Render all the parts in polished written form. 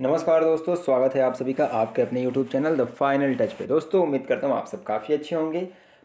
नमस्कार दोस्तों, स्वागत है आप सभी का आपके अपने YouTube channel the final touch पे। दोस्तों उम्मीद करता हूँ आप सब काफ़ी अच्छे होंगे।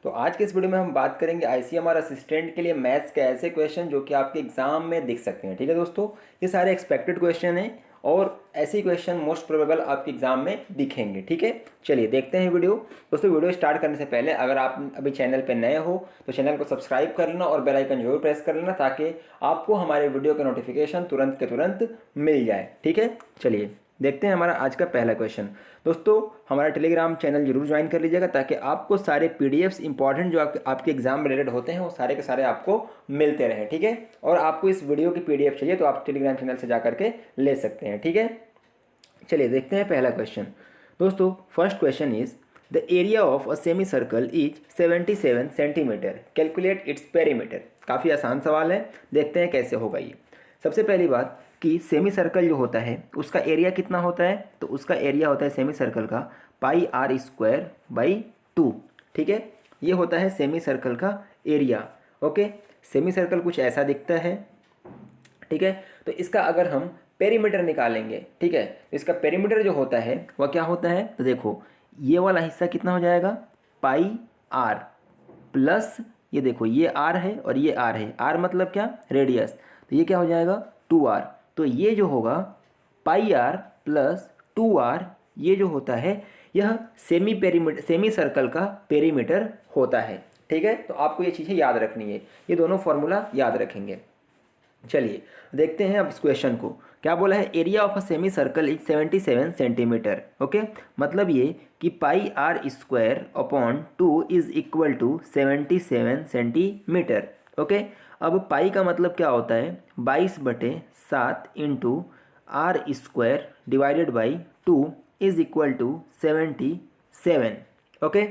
तो आज के इस वीडियो में हम बात करेंगे ICMR असिस्टेंट के लिए मैथ्स के ऐसे क्वेश्चन जो कि आपके एग्जाम में दिख सकते हैं। ठीक है दोस्तों, ये सारे एक्सपेक्टेड क्वेश्चन हैं और ऐसे ही क्वेश्चन मोस्ट प्रोबेबल आपके एग्जाम में दिखेंगे। ठीक है, चलिए देखते हैं वीडियो। दोस्तों वीडियो स्टार्ट करने से पहले अगर आप अभी चैनल पर नए हो तो चैनल को सब्सक्राइब कर लेना और बेल आइकन जरूर प्रेस कर लेना ताकि आपको हमारे वीडियो का नोटिफिकेशन तुरंत के तुरंत मिल जाए। ठीक है, चलिए देखते हैं हमारा आज का पहला क्वेश्चन। दोस्तों हमारा टेलीग्राम चैनल जरूर ज्वाइन कर लीजिएगा ताकि आपको सारे पीडीएफ्स इंपॉर्टेंट जो आपके एग्जाम रिलेटेड होते हैं वो सारे के सारे आपको मिलते रहें। ठीक है, और आपको इस वीडियो की पीडीएफ चाहिए तो आप टेलीग्राम चैनल से जा करके ले सकते हैं। ठीक है, चलिए देखते हैं पहला क्वेश्चन। दोस्तों first question is the area of a semi circle is 77 centimetre, calculate its perimeter. काफ़ी आसान सवाल है, देखते हैं कैसे होगा ये। सबसे पहली बात कि सेमी सर्कल जो होता है उसका एरिया कितना होता है, तो उसका एरिया होता है सेमी सर्कल का पाई आर स्क्वायर बाई 2। ठीक है, ये होता है सेमी सर्कल का एरिया। ओके, सेमी सर्कल कुछ ऐसा दिखता है। ठीक है, तो इसका अगर हम पेरीमीटर निकालेंगे, ठीक है, तो इसका पेरीमीटर जो होता है वह क्या होता है, तो देखो ये वाला हिस्सा कितना हो जाएगा, पाई आर प्लस ये देखो ये आर है और ये आर है, आर मतलब क्या, रेडियस, तो ये क्या हो जाएगा 2r। तो ये जो होगा पाई आर प्लस 2r, ये जो होता है यह सेमी सर्कल का पेरीमीटर होता है। ठीक है, तो आपको ये चीज़ें याद रखनी है, ये दोनों फॉर्मूला याद रखेंगे। चलिए देखते हैं अब इस क्वेश्चन को। क्या बोला है, area of a semi circle is 77 centimetre. Okay, मतलब ये कि pi r square upon 2 is equal to 77 centimetre. Okay, अब पाई का मतलब क्या होता है, 22/7 into r square divided by 2 is equal to 77। Okay,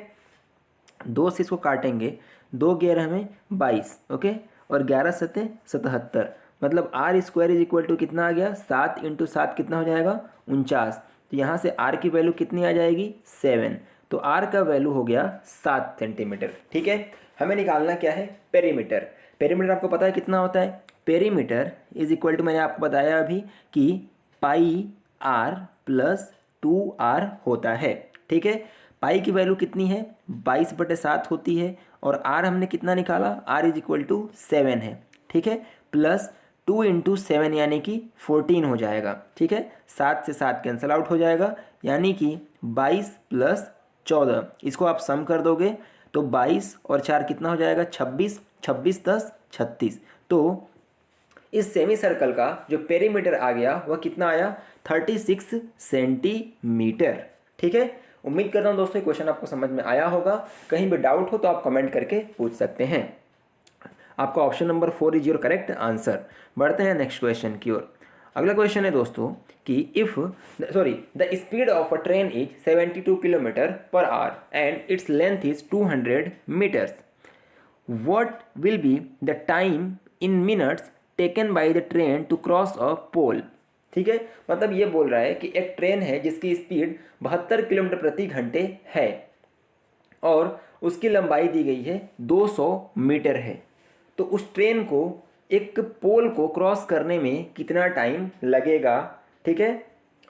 2 से इसको काटेंगे, 2×11 में 22। ओके, और 11×7 77, मतलब R square is equal to कितना आ गया, 7 इंटू 7 कितना हो जाएगा 49। तो यहाँ से आर की वैल्यू कितनी आ जाएगी 7, तो आर का वैल्यू हो गया 7 सेंटीमीटर। ठीक है, हमें निकालना क्या है, पेरीमीटर। पेरीमीटर आपको पता है कितना होता है, पेरीमीटर इज इक्वल टू मैंने आपको बताया अभी कि पाई आर प्लस 2r होता है। ठीक है, पाई की वैल्यू कितनी है 22/7 होती है और आर हमने कितना निकाला, आर इज इक्वल टू 7 है। ठीक है, प्लस 2 इंटू 7 यानी कि 14 हो जाएगा। ठीक है, 7 से 7 कैंसिल आउट हो जाएगा, यानी कि 22 प्लस 14, इसको आप सम कर दोगे तो 22 और 4 कितना हो जाएगा 26, 26×10 36। तो इस सेमी सर्कल का जो पेरीमीटर आ गया वह कितना आया 36 सेंटीमीटर। ठीक है, उम्मीद करता हूँ दोस्तों क्वेश्चन आपको समझ में आया होगा। कहीं भी डाउट हो तो आप कमेंट करके पूछ सकते हैं। आपका option number 4 is your correct answer. बढ़ते हैं नेक्स्ट क्वेश्चन की ओर। अगला क्वेश्चन है दोस्तों कि the speed of a train is 72 kilometre per hour and its length is 200 metres, what will be the time in minutes taken by the train to cross a pole। ठीक है, मतलब ये बोल रहा है कि एक ट्रेन है जिसकी स्पीड 72 किलोमीटर प्रति घंटे है और उसकी लंबाई दी गई है 200 मीटर है, तो उस ट्रेन को एक पोल को क्रॉस करने में कितना टाइम लगेगा। ठीक है,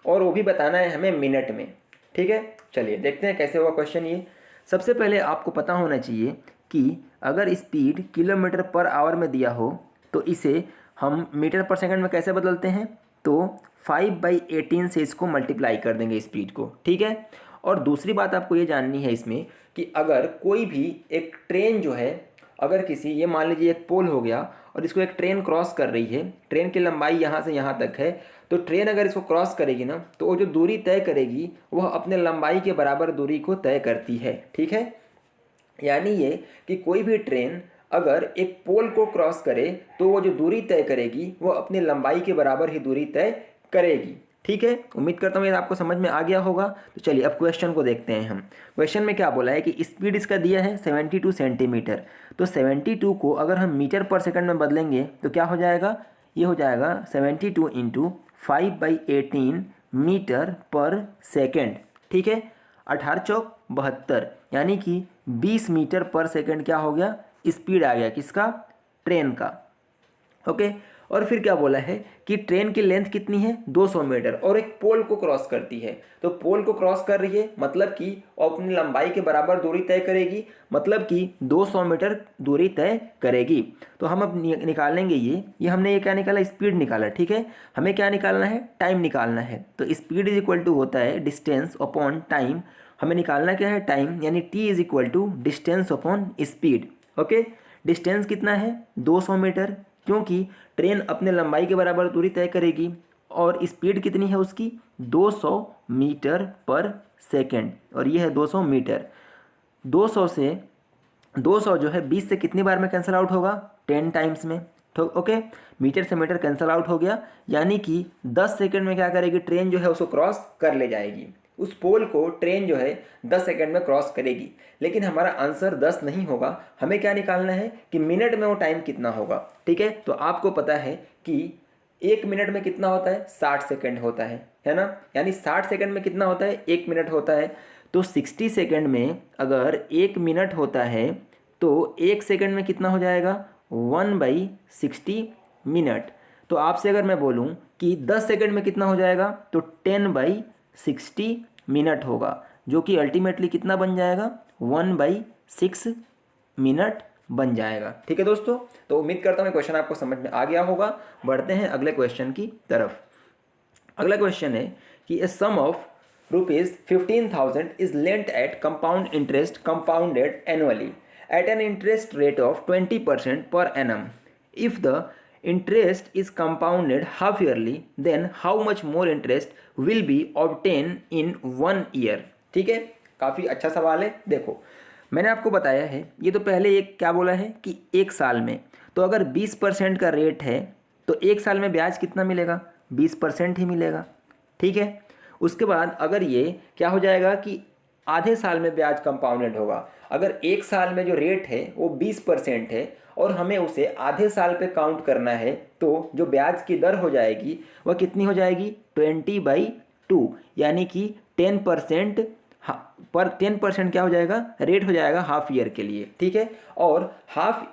और वो भी बताना है हमें मिनट में। ठीक है, चलिए देखते हैं कैसे हुआ क्वेश्चन ये। सबसे पहले आपको पता होना चाहिए कि अगर स्पीड किलोमीटर पर आवर में दिया हो तो इसे हम मीटर पर सेकंड में कैसे बदलते हैं, तो 5/18 से इसको मल्टीप्लाई कर देंगे स्पीड को। ठीक है, और दूसरी बात आपको ये जाननी है इसमें कि अगर कोई भी एक ट्रेन जो है, अगर किसी, ये मान लीजिए एक पोल हो गया और इसको एक ट्रेन क्रॉस कर रही है, ट्रेन की लंबाई यहाँ से यहाँ तक है, तो ट्रेन अगर इसको क्रॉस करेगी ना तो वो जो दूरी तय करेगी वह अपने लंबाई के बराबर दूरी को तय करती है। ठीक है, यानी ये कि कोई भी ट्रेन अगर एक पोल को क्रॉस करे तो वो जो दूरी तय करेगी वो अपनी लंबाई के बराबर ही दूरी तय करेगी। ठीक है, उम्मीद करता हूँ ये आपको समझ में आ गया होगा। तो चलिए अब क्वेश्चन को देखते हैं हम। क्वेश्चन में क्या बोला है कि स्पीड इसका दिया है 72 सेंटीमीटर, तो 72 को अगर हम मीटर पर सेकंड में बदलेंगे तो क्या हो जाएगा, ये हो जाएगा 72 इंटू 5/18 मीटर पर सेकेंड। ठीक है, 18×4 = 72, यानी कि 20 मीटर पर सेकंड क्या हो गया, स्पीड आ गया किसका, ट्रेन का। ओके, और फिर क्या बोला है कि ट्रेन की लेंथ कितनी है 200 मीटर और एक पोल को क्रॉस करती है। तो पोल को क्रॉस कर रही है मतलब कि अपनी लंबाई के बराबर दूरी तय करेगी, मतलब कि 200 मीटर दूरी तय करेगी। तो हम अब निकालेंगे ये हमने ये क्या निकाला, स्पीड निकाला। ठीक है, हमें क्या निकालना है, टाइम निकालना है। तो स्पीड इज इक्वल टू होता है डिस्टेंस अपॉन टाइम। हमें निकालना क्या है, टाइम, यानी T is equal to distance upon speed. Okay, distance कितना है 200 मीटर, क्योंकि ट्रेन अपने लंबाई के बराबर दूरी तय करेगी और स्पीड कितनी है उसकी 200 मीटर पर सेकेंड, और ये है 200 मीटर। 200 से 200 जो है 20 से कितनी बार में कैंसिल आउट होगा, 10 टाइम्स में। तो ओके, मीटर से मीटर कैंसिल आउट हो गया, यानी कि 10 सेकंड में क्या करेगी ट्रेन जो है उसको क्रॉस कर ले जाएगी। उस पोल को ट्रेन जो है 10 सेकंड में क्रॉस करेगी। लेकिन हमारा आंसर 10 नहीं होगा, हमें क्या निकालना है कि मिनट में वो टाइम कितना होगा। ठीक है, तो आपको पता है कि 1 मिनट में कितना होता है 60 सेकंड होता है ना, यानी 60 सेकंड में कितना होता है 1 मिनट होता है। तो 60 सेकंड में अगर 1 मिनट होता है तो 1 सेकंड में कितना हो जाएगा 1/60 मिनट। तो आपसे अगर मैं बोलूं कि 10 सेकंड में कितना हो जाएगा तो 10/60 मिनट होगा, जो कि अल्टीमेटली कितना बन जाएगा 1/6 मिनट बन जाएगा। ठीक है दोस्तों, तो उम्मीद करता हूँ क्वेश्चन आपको समझ में आ गया होगा। बढ़ते हैं अगले क्वेश्चन की तरफ। अगला क्वेश्चन है कि a sum of ₹15,000 is lent at compound interest compounded annually at an interest rate of 20% per annum. If the interest is compounded half yearly, then how much more interest will be obtained in 1 year? ठीक है, काफ़ी अच्छा सवाल है। देखो, मैंने आपको बताया है, ये तो पहले एक क्या बोला है कि 1 साल में, तो अगर 20% का रेट है तो 1 साल में ब्याज कितना मिलेगा 20% ही मिलेगा। ठीक है, उसके बाद अगर ये क्या हो जाएगा कि आधे साल में ब्याज कंपाउंडेड होगा। अगर 1 साल में जो रेट है वो 20% है और हमें उसे आधे साल पे काउंट करना है, तो जो ब्याज की दर हो जाएगी वह कितनी हो जाएगी 20/2, यानी कि 10% पर 10% क्या हो जाएगा रेट हो जाएगा हाफ ईयर के लिए। ठीक है, और हाफ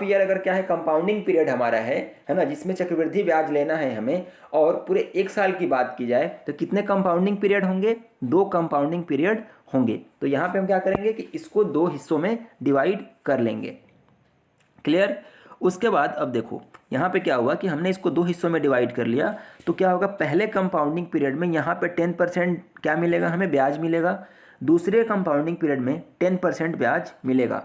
ईयर अगर क्या है कंपाउंडिंग पीरियड हमारा है ना, जिसमें चक्रवृद्धि ब्याज लेना है हमें, और पूरे 1 साल की बात की जाए तो कितने कंपाउंडिंग पीरियड होंगे 2 कंपाउंडिंग पीरियड होंगे। तो यहाँ पे हम क्या करेंगे कि इसको 2 हिस्सों में डिवाइड कर लेंगे। क्लियर। उसके बाद अब देखो यहाँ पे क्या हुआ कि हमने इसको 2 हिस्सों में डिवाइड कर लिया, तो क्या होगा पहले कंपाउंडिंग पीरियड में यहाँ पे 10% क्या मिलेगा हमें ब्याज मिलेगा, दूसरे कंपाउंडिंग पीरियड में 10% ब्याज मिलेगा।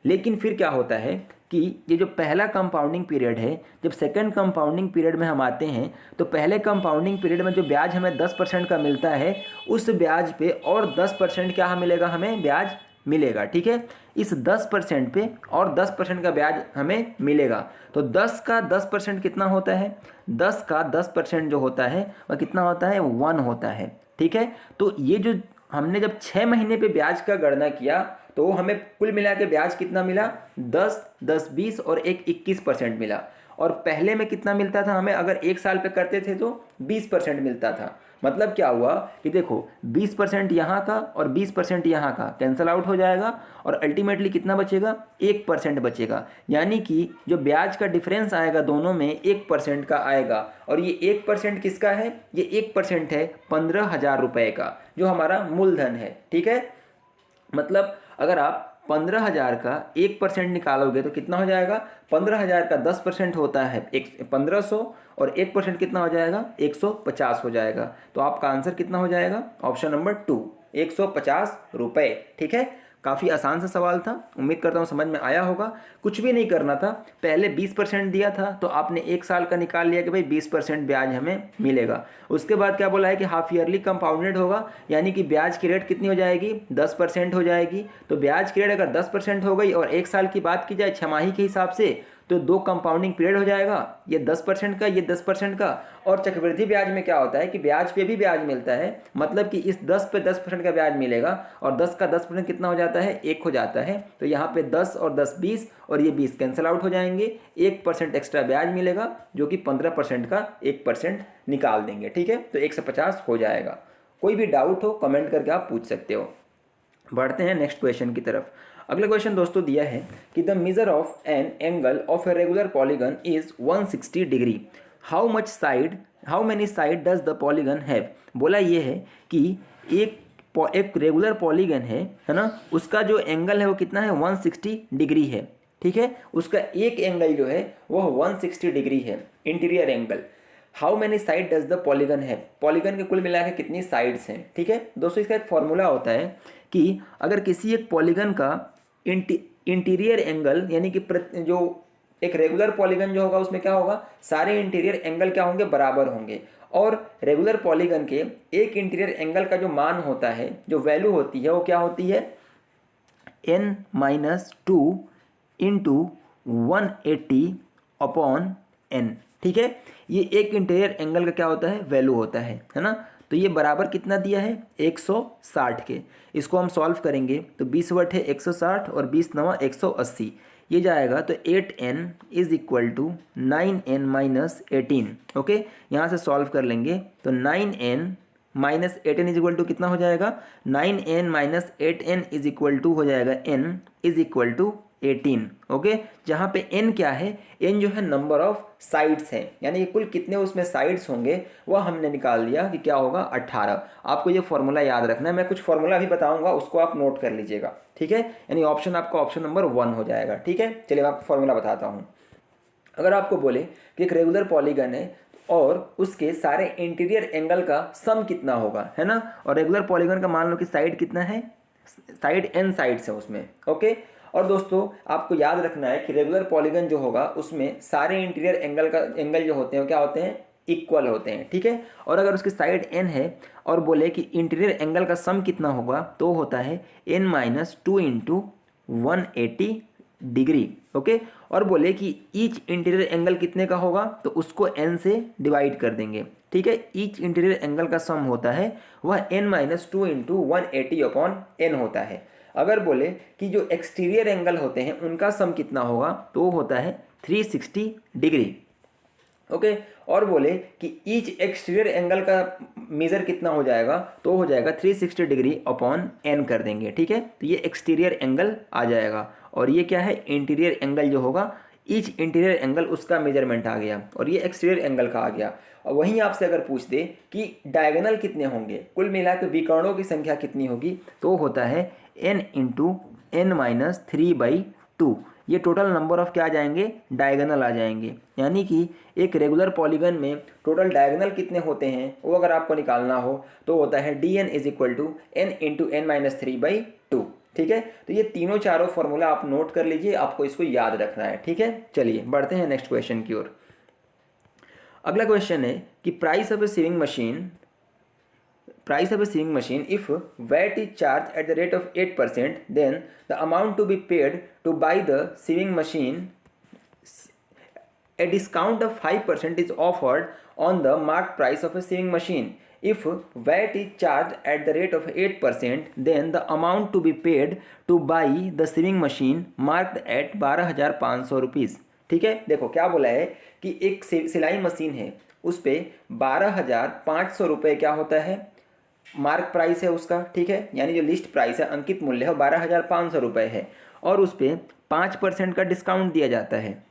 लेकिन फिर क्या होता है कि ये जो पहला कंपाउंडिंग पीरियड है, जब सेकंड कंपाउंडिंग पीरियड में हम आते हैं तो पहले कंपाउंडिंग पीरियड में जो ब्याज हमें 10% का मिलता है, उस ब्याज पे और 10% क्या मिलेगा हमें ब्याज मिलेगा। ठीक है, इस 10% पे और 10% का ब्याज हमें मिलेगा। तो 10 का 10% कितना होता है, 10 का 10% जो होता है वह कितना होता है 1 होता है। ठीक है, तो ये जो हमने जब 6 महीने पे ब्याज का गणना किया तो हमें कुल मिला के ब्याज कितना मिला 10, 10, 20 और एक 21% मिला। और पहले में कितना मिलता था हमें, अगर 1 साल पे करते थे तो 20% मिलता था। मतलब क्या हुआ कि देखो 20% यहाँ का और 20% यहाँ का कैंसल आउट हो जाएगा और अल्टीमेटली कितना बचेगा 1% बचेगा, यानी कि जो ब्याज का डिफरेंस आएगा दोनों में 1% का आएगा। और ये 1% किसका है, ये 1% है 15,000 रुपये का, जो हमारा मूलधन है। ठीक है, मतलब अगर आप 15,000 का 1% निकालोगे तो कितना हो जाएगा, 15,000 का 10% होता है 1500 और 1% कितना हो जाएगा 150 हो जाएगा। तो आपका आंसर कितना हो जाएगा ऑप्शन नंबर 2 150 रुपये। ठीक है, काफ़ी आसान सा सवाल था, उम्मीद करता हूँ समझ में आया होगा। कुछ भी नहीं करना था, पहले 20% दिया था तो आपने 1 साल का निकाल लिया कि भाई 20% ब्याज हमें मिलेगा। उसके बाद क्या बोला है कि हाफ ईयरली कंपाउंडेड होगा, यानी कि ब्याज की रेट कितनी हो जाएगी 10% हो जाएगी। तो ब्याज की रेट अगर 10% हो गई और 1 साल की बात की जाए 6 माही के हिसाब से तो 2 कंपाउंडिंग पीरियड हो जाएगा, ये 10% का ये 10% का। और चक्रवृद्धि ब्याज में क्या होता है कि ब्याज पे भी ब्याज मिलता है, मतलब कि इस 10 पे 10% का ब्याज मिलेगा और 10 का 10% कितना हो जाता है 1 हो जाता है। तो यहाँ पे 10 और 10 20 और ये 20 कैंसिल आउट हो जाएंगे, 1% एक्स्ट्रा ब्याज मिलेगा जो कि 15% का 1% निकाल देंगे। ठीक है, तो 150 हो जाएगा। कोई भी डाउट हो कमेंट करके आप पूछ सकते हो। बढ़ते हैं नेक्स्ट क्वेश्चन की तरफ। अगला क्वेश्चन दोस्तों दिया है कि the measure of an angle of a regular polygon is 160 degree. How many side does the polygon have. बोला ये है कि एक रेगुलर पॉलीगन है ना, उसका जो एंगल है वो कितना है 160 डिग्री है। ठीक है, उसका एक एंगल जो है वह 160 डिग्री है, interior angle. How many side does the polygon है, पॉलीगन के कुल मिला के कितनी साइड्स हैं। ठीक है दोस्तों, इसका एक फॉर्मूला होता है कि अगर किसी एक पॉलीगन का इंटीरियर एंगल यानी कि जो एक रेगुलर पॉलीगन जो होगा उसमें क्या होगा, सारे इंटीरियर एंगल क्या होंगे, बराबर होंगे। और रेगुलर पॉलीगन के एक इंटीरियर एंगल का जो मान होता है, जो वैल्यू होती है, वो क्या होती है n-2 इंटू 180 अपॉन n। ठीक है, ये एक इंटीरियर एंगल का क्या होता है, वैल्यू होता है ना। तो ये बराबर कितना दिया है 160 के। इसको हम सॉल्व करेंगे तो 20 वट है 160 और 20 नवा 180, ये जाएगा तो 8n is equal to 9n minus 18। Okay, यहाँ से सॉल्व कर लेंगे तो 9n minus 8n is equal to कितना हो जाएगा, 9n minus 8n is equal to हो जाएगा n is equal to 18। Okay, जहाँ पे n क्या है, n जो है नंबर ऑफ साइड्स है, यानी कुल कितने उसमें साइड्स होंगे वह हमने निकाल दिया कि क्या होगा 18। आपको ये फॉर्मूला याद रखना है, मैं कुछ फॉर्मूला भी बताऊंगा उसको आप नोट कर लीजिएगा। ठीक है, यानी ऑप्शन आपका ऑप्शन नंबर 1 हो जाएगा। ठीक है, चलिए मैं आपको फॉर्मूला बताता हूँ। अगर आपको बोले कि एक रेगुलर पॉलीगन है और उसके सारे इंटीरियर एंगल का सम कितना होगा, है ना, और रेगुलर पॉलीगन का मान लो कि साइड कितना है, साइड n साइड्स है उसमें। ओके, और दोस्तों आपको याद रखना है कि रेगुलर पॉलीगन जो होगा उसमें सारे इंटीरियर एंगल जो होते हैं वो क्या होते हैं, इक्वल होते हैं। ठीक है, और अगर उसकी साइड n है और बोले कि इंटीरियर एंगल का सम कितना होगा तो होता है n-2 इंटू 180 डिग्री। ओके, और बोले कि ईच इंटीरियर एंगल कितने का होगा तो उसको n से डिवाइड कर देंगे। ठीक है, ईच इंटीरियर एंगल का सम होता है वह n-2 इंटू 180 अपॉन n होता है। अगर बोले कि जो एक्सटीरियर एंगल होते हैं उनका सम कितना होगा तो होता है 360 डिग्री। ओके, और बोले कि ईच एक्सटीरियर एंगल का मेजर कितना हो जाएगा तो हो जाएगा 360 डिग्री अपॉन n कर देंगे। ठीक है, तो ये एक्सटीरियर एंगल आ जाएगा और ये क्या है, इंटीरियर एंगल जो होगा, ईच इंटीरियर एंगल उसका मेजरमेंट आ गया और ये एक्सटीरियर एंगल का आ गया। और वहीं आपसे अगर पूछ दे कि डायगोनल कितने होंगे, कुल मिला के विकर्णों की संख्या कितनी होगी तो होता है n इंटू n-3/2। ये टोटल नंबर ऑफ क्या आ जाएंगे, डायगोनल आ जाएंगे। यानी कि एक रेगुलर पॉलीगन में टोटल डायगोनल कितने होते हैं वो अगर आपको निकालना हो तो होता है dn is equal to n into n-3/2। ठीक है, तो ये तीनों चारों फॉर्मूला आप नोट कर लीजिए, आपको इसको याद रखना है। ठीक है, चलिए बढ़ते हैं नेक्स्ट क्वेश्चन की ओर। अगला क्वेश्चन है कि price of a sewing machine, if VAT is charged at the rate of 8%, then the amount to be paid to buy the sewing machine, a discount of 5% is offered on the marked price of a sewing machine. If VAT is charged at the rate of 8%, then the amount to be paid to buy the sewing machine marked at 12,500 rupees. ठीक है, देखो क्या बोला है कि एक सिलाई machine है, उस पर 12,500 रुपये क्या होता है, मार्क प्राइस है उसका। ठीक है, यानी जो लिस्ट प्राइस है, अंकित मूल्य है, 12,500 रुपये है और उस पर 5% का डिस्काउंट दिया जाता है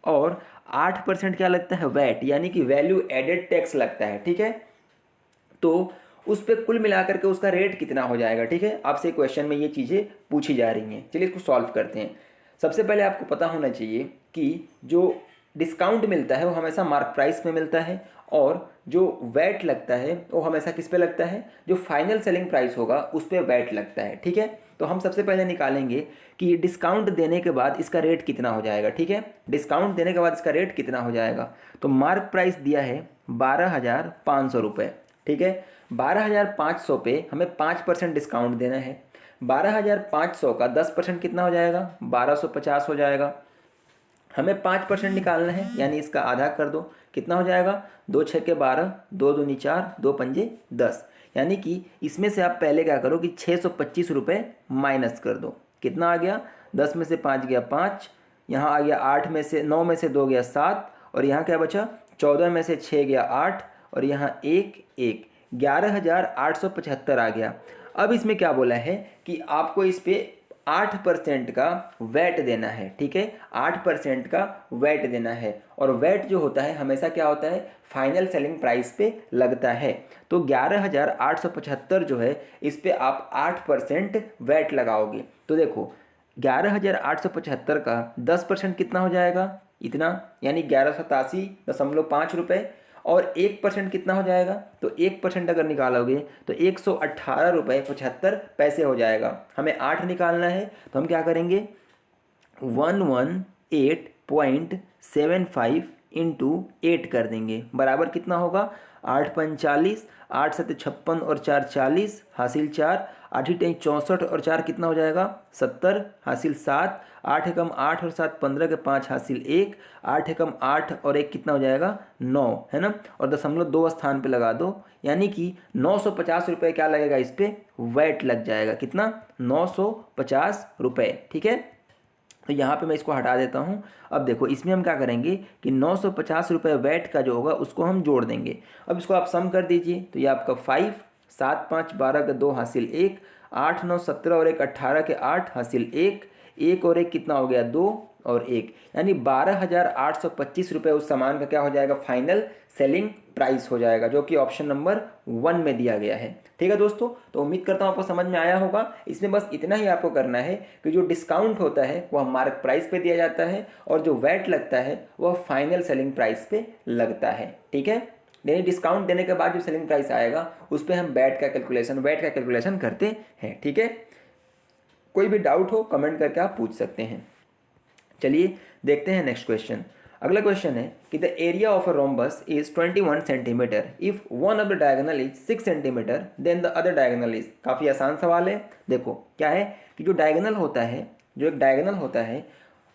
और 8% क्या लगता है, वैट यानी कि वैल्यू एडेड टैक्स लगता है। ठीक है, तो उस पर कुल मिलाकर के उसका रेट कितना हो जाएगा। ठीक है, आपसे क्वेश्चन में ये चीज़ें पूछी जा रही हैं, चलिए इसको सॉल्व करते हैं। सबसे पहले आपको पता होना चाहिए कि जो डिस्काउंट मिलता है वो हमेशा मार्क प्राइस में मिलता है और जो वैट लगता है वो हमेशा किस पे लगता है, जो फाइनल सेलिंग प्राइस होगा उस पर वैट लगता है। ठीक है, तो हम सबसे पहले निकालेंगे कि डिस्काउंट देने के बाद इसका रेट कितना हो जाएगा। ठीक है, डिस्काउंट देने के बाद इसका रेट कितना हो जाएगा, तो मार्क प्राइस दिया है 12,500 रुपये। ठीक है, 12,500 पे हमें 5% डिस्काउंट देना है। 12,500 का 10% कितना हो जाएगा, 1250 हो जाएगा। हमें 5% निकालना है, यानी इसका आधा कर दो, कितना हो जाएगा, 2 6 12, 2 दूनी 4, 2 पंजे 10। यानी कि इसमें से आप पहले क्या करो कि 625 रुपये माइनस कर दो। कितना आ गया, 10 में से 5 गया 5, यहाँ आ गया 8 में से 9 में से 2 गया 7 और यहाँ क्या बचा, 14 में से 6 गया 8 और यहाँ 1 1, 11,875 आ गया। अब इसमें क्या बोला है कि आपको इस पर 8% का वैट देना है, ठीक है, 8% का वैट देना है। और वैट जो होता है हमेशा क्या होता है, फाइनल सेलिंग प्राइस पे लगता है। तो 11,875 जो है इस पे आप 8% वैट लगाओगे। तो देखो 11,875 का 10% कितना हो जाएगा, इतना, यानी 1187.5 रुपये। और 1% कितना हो जाएगा, तो 1% अगर निकालोगे तो 118.75 रुपये हो जाएगा। हमें 8 निकालना है तो हम क्या करेंगे, 118.75 इंटू 8 कर देंगे, बराबर कितना होगा, 8 × 45, 8 × 7 = 56 और 4 = 40, हासिल 4, 8 × 3 = 64 और 4 कितना हो जाएगा, 70, हासिल 7, 8 × 8 और 7 = 15 के 5 हासिल 1, 8 × 8 और 1 कितना हो जाएगा, 9, है ना। और 0.2 स्थान पे लगा दो, यानी कि 950 रुपये क्या लगेगा, इस पर वैट लग जाएगा। कितना, 950 रुपये, ठीक है। तो यहाँ पे मैं इसको हटा देता हूँ। अब देखो इसमें हम क्या करेंगे कि 950 रुपये वैट का जो होगा उसको हम जोड़ देंगे। अब इसको आप सम कर दीजिए, तो ये आपका 5, 7 × 5 = 12 के 2 हासिल 1, 8 × 9 = 17 और 1 = 18 के 8 हासिल 1, 1 और 1 कितना हो गया, 2 और 1, यानी 12,825 रुपये उस सामान का क्या हो जाएगा, फाइनल सेलिंग प्राइस हो जाएगा, जो कि ऑप्शन नंबर 1 में दिया गया है। ठीक है दोस्तों, तो उम्मीद करता हूँ आपको समझ में आया होगा। इसमें बस इतना ही आपको करना है कि जो डिस्काउंट होता है वह मार्क प्राइस पे दिया जाता है और जो वैट लगता है वह फाइनल सेलिंग प्राइस पे लगता है। ठीक है, यानी डिस्काउंट देने के बाद जो सेलिंग प्राइस आएगा उस पर हम वैट का कैलकुलेशन करते हैं। ठीक है, कोई भी डाउट हो कमेंट करके आप पूछ सकते हैं। चलिए देखते हैं नेक्स्ट क्वेश्चन। अगला क्वेश्चन है कि the area of a rhombus is 21 centimetre if one of the diagonal is 6 centimetre then the other diagonal is. काफ़ी आसान सवाल है। देखो क्या है कि जो डायगोनल होता है, जो एक डायगोनल होता है,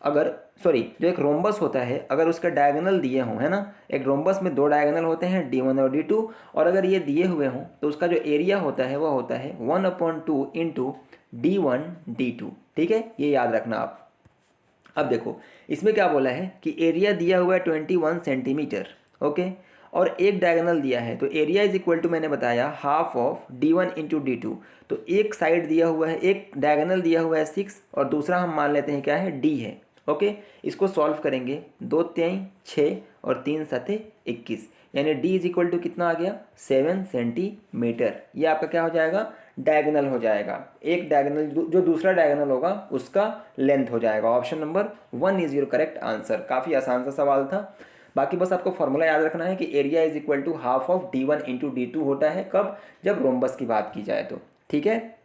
जो एक रोम्बस होता है, अगर उसका डायगोनल दिए हों, है ना, एक रोम्बस में 2 डायगोनल होते हैं D1 और D2, और अगर ये दिए हुए हों तो उसका जो एरिया होता है वह होता है 1/2 इंटू D1 D2। ठीक है, ये याद रखना आप। अब देखो इसमें क्या बोला है कि एरिया दिया हुआ है 21 सेंटीमीटर, ओके, और एक डायगोनल दिया है, तो एरिया इज इक्वल टू, मैंने बताया, half of D1 into D2। तो एक साइड दिया हुआ है, एक डायगोनल दिया हुआ है 6 और दूसरा हम मान लेते हैं क्या है, D है। ओके, इसको सॉल्व करेंगे, 2 × 3 = 6 और 3 × 7 = 21, यानी D इज इक्वल टू कितना आ गया, 7 सेंटीमीटर। ये आपका क्या हो जाएगा, डायगोनल हो जाएगा। एक डायगोनल जो दूसरा डायगोनल होगा उसका लेंथ हो जाएगा। Option number 1 is your correct answer. काफ़ी आसान सा सवाल था। बाकी बस आपको फॉर्मूला याद रखना है कि area is equal to half of D1 into D2 होता है, कब, जब रोम्बस की बात की जाए तो। ठीक है,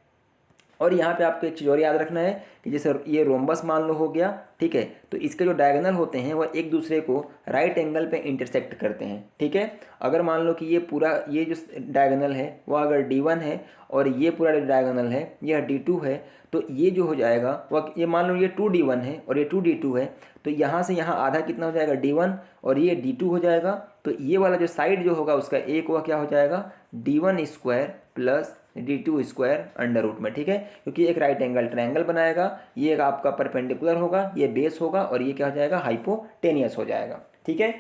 और यहाँ पे आपको एक चीज़ और याद रखना है कि जैसे ये रोम्बस मान लो हो गया, ठीक है, तो इसके जो डायगोनल होते हैं वह एक दूसरे को राइट एंगल पे इंटरसेक्ट करते हैं। ठीक है, अगर मान लो कि ये पूरा ये जो डायगोनल है वह अगर D1 है और ये पूरा डायगोनल है यह D2 है, तो ये जो हो जाएगा वह, ये मान लो ये 2D1 है और ये 2D2 है, तो यहाँ से यहाँ आधा कितना हो जाएगा, D1, और ये D2 हो जाएगा। तो ये वाला जो साइड जो होगा उसका एक वह क्या हो जाएगा, D1² plus D2² under root में। ठीक है, क्योंकि एक राइट एंगल ट्रायंगल बनाएगा, ये एक आपका परपेंडिकुलर होगा, ये बेस होगा, और ये क्या हो जाएगा, हाइपोटेनियस हो जाएगा। ठीक है,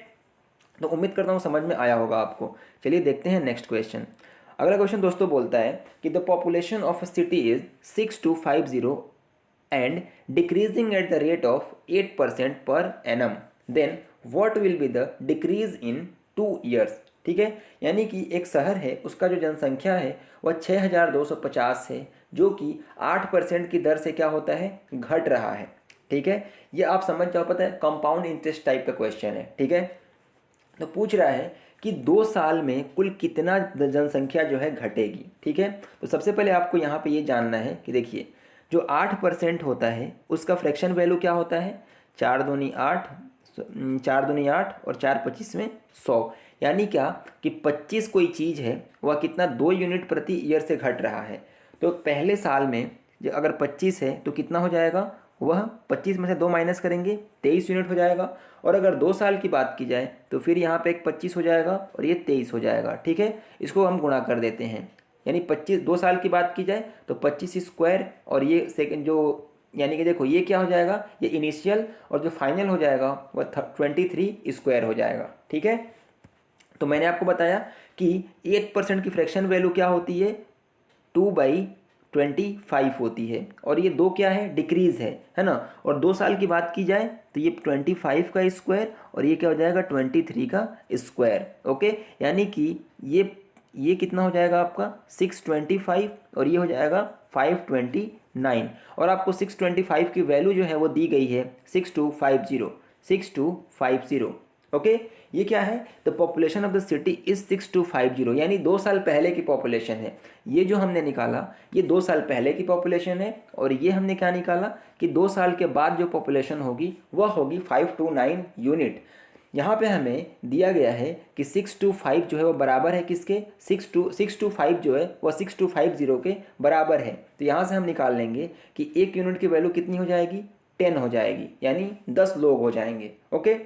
तो उम्मीद करता हूँ समझ में आया होगा आपको। चलिए देखते हैं नेक्स्ट क्वेश्चन। अगला क्वेश्चन दोस्तों बोलता है कि the population of a city is 6250 and decreasing at the rate of 8% per annum, then what will be the decrease in 2 years। ठीक है, यानी कि एक शहर है, उसका जो जनसंख्या है वह 6250 है, जो कि 8% की दर से क्या होता है, घट रहा है। ठीक है, ये आप समझ जाओ, पता है कंपाउंड इंटरेस्ट टाइप का क्वेश्चन है। ठीक है, तो पूछ रहा है कि 2 साल में कुल कितना जनसंख्या जो है घटेगी। ठीक है, तो सबसे पहले आपको यहाँ पे ये जानना है कि देखिए जो 8% होता है उसका फ्रैक्शन वैल्यू क्या होता है, 4 दूनी 8, 4 दूनी 8 और 4 × 25 = 100, यानी क्या कि 25 कोई चीज़ है वह कितना 2 यूनिट प्रति ईयर से घट रहा है। तो पहले साल में जो अगर 25 है तो कितना हो जाएगा, वह 25 में से 2 माइनस करेंगे 23 यूनिट हो जाएगा। और अगर 2 साल की बात की जाए तो फिर यहाँ पे एक 25 हो जाएगा और ये 23 हो जाएगा। ठीक है, इसको हम गुणा कर देते हैं, यानी 25, 2 साल की बात की जाए तो 25² और ये सेकंड जो, यानी कि देखो ये क्या हो जाएगा, ये इनिशियल, और जो फाइनल हो जाएगा वह 23² हो जाएगा। ठीक है, तो मैंने आपको बताया कि 8% की फ्रैक्शन वैल्यू क्या होती है, 2/, 25 होती है, और ये 2 क्या है, डिक्रीज़ है ना। और 2 साल की बात की जाए तो ये 25 का स्क्वायर और ये क्या हो जाएगा 23 का स्क्वायर। ओके, यानी कि ये कितना हो जाएगा आपका 625 और ये हो जाएगा 529, और आपको 625 की वैल्यू जो है वो दी गई है 6250। ओके, ये क्या है, the population of the city is 6250, यानी 2 साल पहले की पॉपुलेशन है। ये जो हमने निकाला ये 2 साल पहले की पॉपुलेशन है, और ये हमने क्या निकाला कि 2 साल के बाद जो पॉपुलेशन होगी वह होगी 529 यूनिट। यहाँ पे हमें दिया गया है कि 625 जो है वो बराबर है किसके, 625 जो है वह 6250 के बराबर है। तो यहाँ से हम निकाल लेंगे कि 1 यूनिट की वैल्यू कितनी हो जाएगी, 10 हो जाएगी, यानी 10 लोग हो जाएंगे। ओके,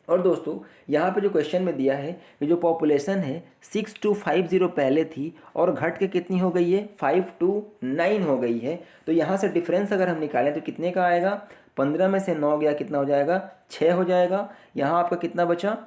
और दोस्तों यहाँ पे जो क्वेश्चन में दिया है कि जो पॉपुलेशन है 6250 पहले थी और घट के कितनी हो गई है 529 हो गई है। तो यहाँ से डिफरेंस अगर हम निकालें तो कितने का आएगा, 15 में से 9 गया कितना हो जाएगा, 6 हो जाएगा। यहाँ आपका कितना बचा,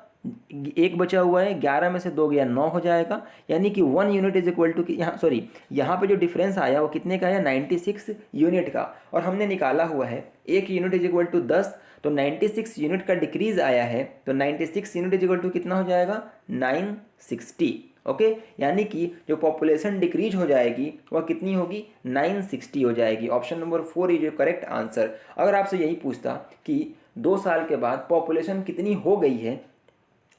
1 बचा हुआ है, 11 में से 2 गया 9 हो जाएगा, यानी कि 1 यूनिट इज इक्वल टू, यहाँ सॉरी यहाँ पे जो डिफरेंस आया वो कितने का है 96 यूनिट का, और हमने निकाला हुआ है 1 यूनिट इज इक्वल टू 10, तो 96 यूनिट का डिक्रीज आया है, तो 96 यूनिट इज इक्वल टू कितना हो जाएगा 960। ओके, यानी कि जो पॉपुलेशन डिक्रीज हो जाएगी वह कितनी होगी 960 हो जाएगी। Option number 4 is correct answer. अगर आपसे यही पूछता कि 2 साल के बाद पॉपुलेशन कितनी हो गई है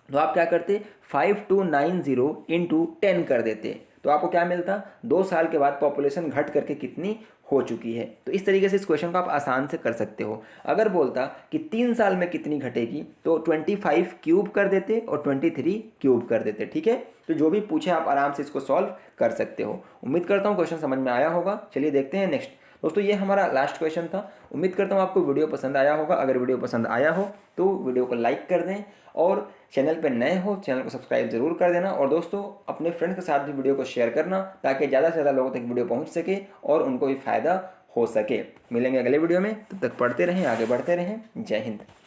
तो आप क्या करते, 5290 इंटू 10 कर देते, तो आपको क्या मिलता, 2 साल के बाद पॉपुलेशन घट करके कितनी हो चुकी है। तो इस तरीके से इस क्वेश्चन को आप आसान से कर सकते हो। अगर बोलता कि 3 साल में कितनी घटेगी तो 25 क्यूब कर देते और 23 क्यूब कर देते। ठीक है, तो जो भी पूछे आप आराम से इसको सॉल्व कर सकते हो। उम्मीद करता हूँ क्वेश्चन समझ में आया होगा। चलिए देखते हैं नेक्स्ट। दोस्तों ये हमारा लास्ट क्वेश्चन था। उम्मीद करता हूँ आपको वीडियो पसंद आया होगा। अगर वीडियो पसंद आया हो तो वीडियो को लाइक कर दें, और चैनल पर नए हो चैनल को सब्सक्राइब जरूर कर देना, और दोस्तों अपने फ्रेंड्स के साथ भी वीडियो को शेयर करना ताकि ज़्यादा से ज़्यादा लोगों तक वीडियो पहुँच सके और उनको भी फ़ायदा हो सके। मिलेंगे अगले वीडियो में, तब तक पढ़ते रहें, आगे बढ़ते रहें। जय हिंद।